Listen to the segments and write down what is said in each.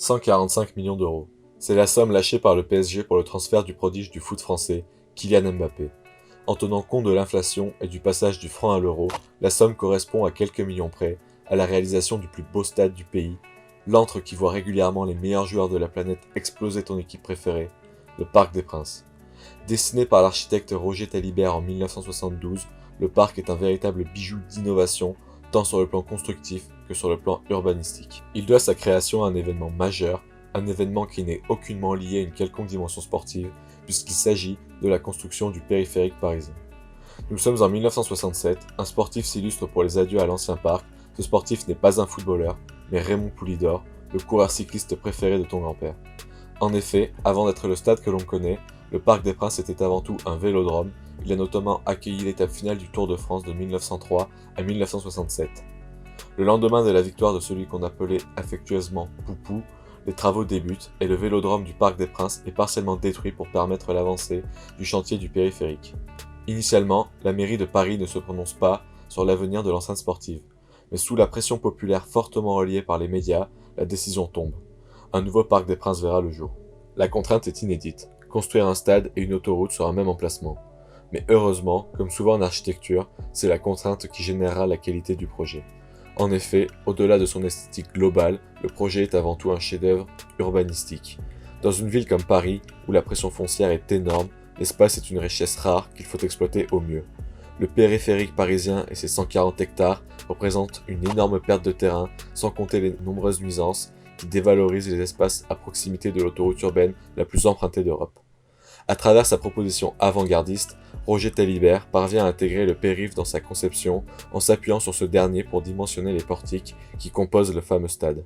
745 millions d'euros. C'est la somme lâchée par le PSG pour le transfert du prodige du foot français, Kylian Mbappé. En tenant compte de l'inflation et du passage du franc à l'euro, la somme correspond à quelques millions près à la réalisation du plus beau stade du pays, l'antre qui voit régulièrement les meilleurs joueurs de la planète exploser ton équipe préférée, le Parc des Princes. Dessiné par l'architecte Roger Talibert en 1972, le parc est un véritable bijou d'innovation, tant sur le plan constructif que sur le plan urbanistique. Il doit sa création à un événement majeur, un événement qui n'est aucunement lié à une quelconque dimension sportive, puisqu'il s'agit de la construction du périphérique parisien. Nous sommes en 1967, un sportif s'illustre pour les adieux à l'ancien parc. Ce sportif n'est pas un footballeur, mais Raymond Poulidor, le coureur cycliste préféré de ton grand-père. En effet, avant d'être le stade que l'on connaît, le Parc des Princes était avant tout un vélodrome. Il a notamment accueilli l'étape finale du Tour de France de 1903 à 1967. Le lendemain de la victoire de celui qu'on appelait affectueusement Poupou, les travaux débutent et le vélodrome du Parc des Princes est partiellement détruit pour permettre l'avancée du chantier du périphérique. Initialement, la mairie de Paris ne se prononce pas sur l'avenir de l'enceinte sportive, mais sous la pression populaire fortement reliée par les médias, la décision tombe. Un nouveau Parc des Princes verra le jour. La contrainte est inédite. Construire un stade et une autoroute sur un même emplacement. Mais heureusement, comme souvent en architecture, c'est la contrainte qui générera la qualité du projet. En effet, au-delà de son esthétique globale, le projet est avant tout un chef-d'œuvre urbanistique. Dans une ville comme Paris, où la pression foncière est énorme, l'espace est une richesse rare qu'il faut exploiter au mieux. Le périphérique parisien et ses 140 hectares représentent une énorme perte de terrain, sans compter les nombreuses nuisances qui dévalorisent les espaces à proximité de l'autoroute urbaine la plus empruntée d'Europe. À travers sa proposition avant-gardiste, Roger Talibert parvient à intégrer le périph' dans sa conception en s'appuyant sur ce dernier pour dimensionner les portiques qui composent le fameux stade.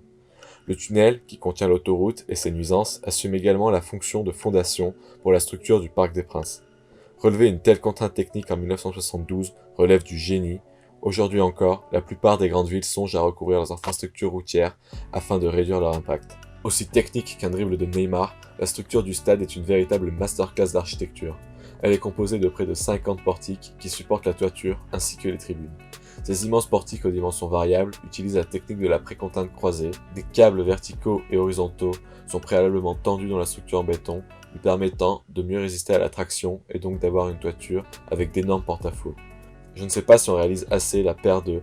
Le tunnel, qui contient l'autoroute et ses nuisances, assume également la fonction de fondation pour la structure du Parc des Princes. Relever une telle contrainte technique en 1972 relève du génie. Aujourd'hui encore, la plupart des grandes villes songent à recouvrir leurs infrastructures routières afin de réduire leur impact. Aussi technique qu'un dribble de Neymar, la structure du stade est une véritable masterclass d'architecture. Elle est composée de près de 50 portiques qui supportent la toiture ainsi que les tribunes. Ces immenses portiques aux dimensions variables utilisent la technique de la précontainte croisée. Des câbles verticaux et horizontaux sont préalablement tendus dans la structure en béton, lui permettant de mieux résister à la traction et donc d'avoir une toiture avec d'énormes porte-à-faux. Je ne sais pas si on réalise assez la paire de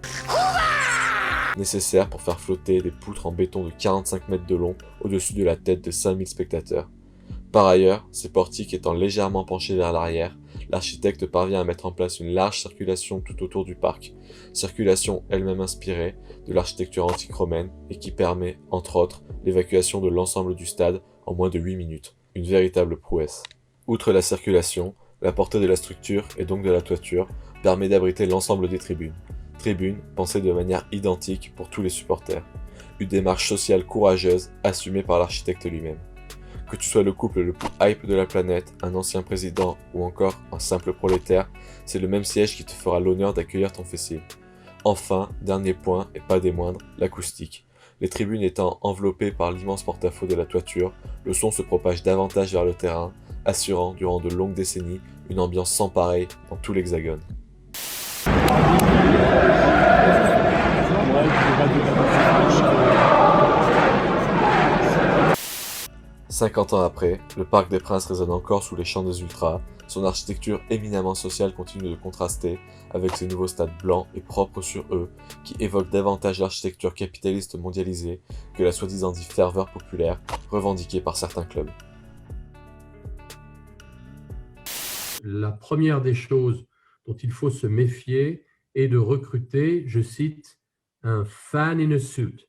nécessaire pour faire flotter des poutres en béton de 45 mètres de long au-dessus de la tête de 5000 spectateurs. Par ailleurs, ces portiques étant légèrement penchés vers l'arrière, l'architecte parvient à mettre en place une large circulation tout autour du parc, circulation elle-même inspirée de l'architecture antique romaine et qui permet, entre autres, l'évacuation de l'ensemble du stade en moins de 8 minutes. Une véritable prouesse. Outre la circulation, la portée de la structure et donc de la toiture permet d'abriter l'ensemble des tribunes. Tribunes pensées de manière identique pour tous les supporters. Une démarche sociale courageuse assumée par l'architecte lui-même. Que tu sois le couple le plus hype de la planète, un ancien président ou encore un simple prolétaire, c'est le même siège qui te fera l'honneur d'accueillir ton fessier. Enfin, dernier point et pas des moindres, l'acoustique. Les tribunes étant enveloppées par l'immense porte-à-faux de la toiture, le son se propage davantage vers le terrain, assurant durant de longues décennies une ambiance sans pareille dans tout l'Hexagone. 50 ans après, le Parc des Princes résonne encore sous les chants des Ultras. Son architecture éminemment sociale continue de contraster avec ses nouveaux stades blancs et propres sur eux, qui évoquent davantage l'architecture capitaliste mondialisée que la soi-disant dite ferveur populaire revendiquée par certains clubs. La première des choses dont il faut se méfier est de recruter, je cite, un fan in a suit.